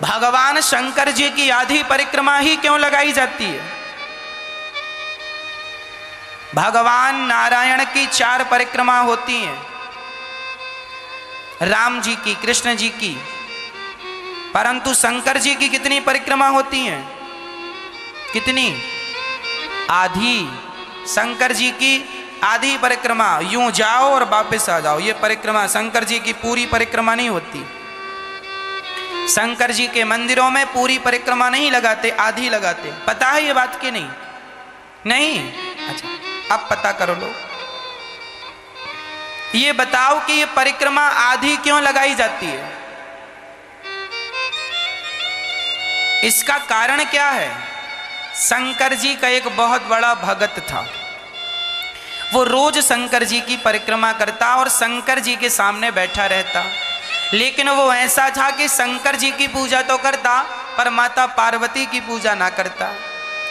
भगवान शंकर जी की आधी परिक्रमा ही क्यों लगाई जाती है? भगवान नारायण की 4 परिक्रमा होती हैं, राम जी की, कृष्ण जी की, परंतु शंकर जी की कितनी परिक्रमा होती हैं? कितनी? आधी। शंकर जी की आधी परिक्रमा, यूं जाओ और वापस आ जाओ, ये परिक्रमा शंकर जी की पूरी परिक्रमा नहीं होती। शंकर जी के मंदिरों में पूरी परिक्रमा नहीं लगाते, आधी लगाते। पता है ये बात कि नहीं? नहीं? अच्छा, अब पता करो लो। ये बताओ कि ये परिक्रमा आधी क्यों लगाई जाती है? इसका कारण क्या है? शंकर जी का एक बहुत बड़ा भगत था, वो रोज शंकर जी की परिक्रमा करता और शंकर जी के सामने बैठा रहता, लेकिन वो ऐसा था कि शंकर जी की पूजा तो करता पर माता पार्वती की पूजा ना करता।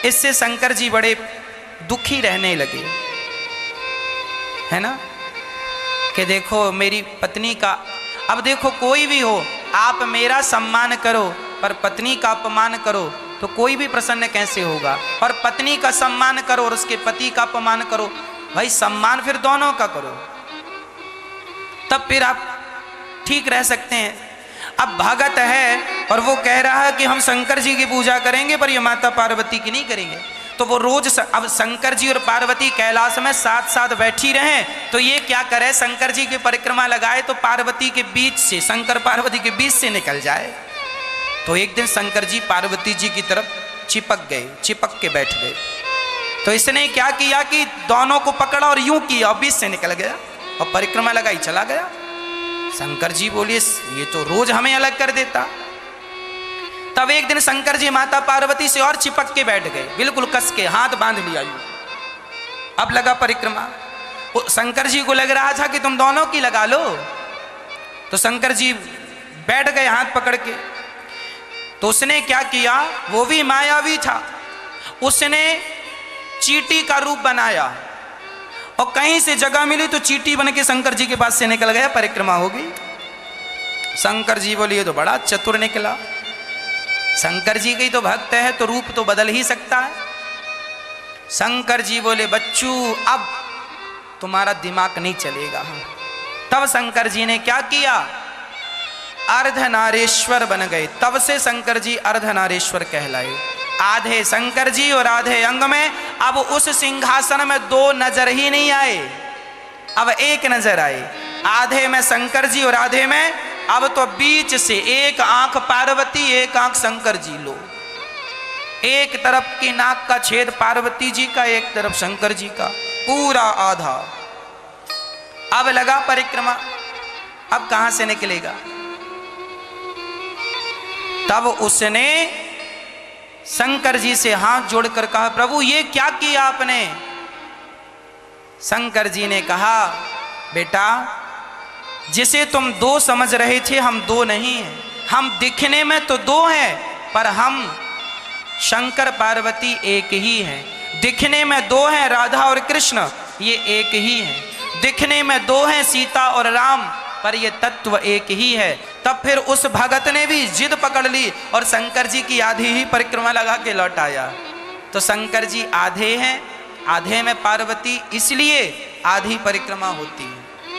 इससे शंकर जी बड़े दुखी रहने लगे, है ना, कि देखो मेरी पत्नी का, अब देखो कोई भी हो, आप मेरा सम्मान करो पर पत्नी का अपमान करो तो कोई भी प्रसन्न कैसे होगा? और पत्नी का सम्मान करो और उसके पति का अपमान करो, भाई सम्मान फिर दोनों का करो, तब फिर आप ठीक रह सकते हैं। अब भगत है और वो कह रहा है कि हम शंकर जी की पूजा करेंगे पर ये माता पार्वती की नहीं करेंगे, तो वो रोज, अब शंकर जी और पार्वती कैलाश में साथ साथ बैठी रहे, तो ये क्या करे, शंकर जी की परिक्रमा लगाए तो पार्वती के बीच से, शंकर पार्वती के बीच से निकल जाए। तो एक दिन शंकर जी पार्वती जी की तरफ चिपक गए, चिपक के बैठ गए। तो इसने क्या किया कि दोनों को पकड़ा और यूं किया और बीच से निकल गया और परिक्रमा लगाई चला गया। शंकर जी बोलिए ये तो रोज हमें अलग कर देता। तब एक दिन शंकर जी माता पार्वती से और चिपक के बैठ गए, बिल्कुल कस के, हाथ बांध लिया यूं। अब लगा परिक्रमा। शंकर जी को लग रहा था कि तुम दोनों की लगा लो, तो शंकर जी बैठ गए हाथ पकड़ के। तो उसने क्या किया, वो भी मायावी था, उसने चींटी का रूप बनाया और कहीं से जगह मिली तो चींटी बन के शंकर जी के पास से निकल गया, परिक्रमा होगी। शंकर जी बोले ये तो बड़ा चतुर निकला, शंकर जी की तो भक्त है तो रूप तो बदल ही सकता है। शंकर जी बोले बच्चू अब तुम्हारा दिमाग नहीं चलेगा। तब शंकर जी ने क्या किया, अर्धनारेश्वर बन गए। तब से शंकर जी अर्धनारेश्वर कहलाए। आधे शंकर जी और आधे अंग में, अब उस सिंहासन में 2 नजर ही नहीं आए, अब एक नजर आए। आधे में शंकर जी और आधे में, अब तो बीच से एक आंख पार्वती, एक आंख शंकर जी लो। एक तरफ की नाक का छेद पार्वती जी का, एक तरफ शंकर जी का, पूरा आधा। अब लगा परिक्रमा, अब कहां से निकलेगा? तब उसने शंकर जी से हाथ जोड़कर कहा प्रभु ये क्या किया आपने? शंकर जी ने कहा बेटा जिसे तुम 2 समझ रहे थे हम 2 नहीं हैं, हम दिखने में तो 2 हैं पर हम शंकर पार्वती एक ही हैं। दिखने में 2 हैं राधा और कृष्ण, ये एक ही हैं। दिखने में 2 हैं सीता और राम, पर ये तत्व एक ही है। तब फिर उस भगत ने भी जिद पकड़ ली और शंकर जी की आधी ही परिक्रमा लगा के लौट आया। तो शंकर जी आधे हैं, आधे में पार्वती, इसलिए आधी परिक्रमा होती है।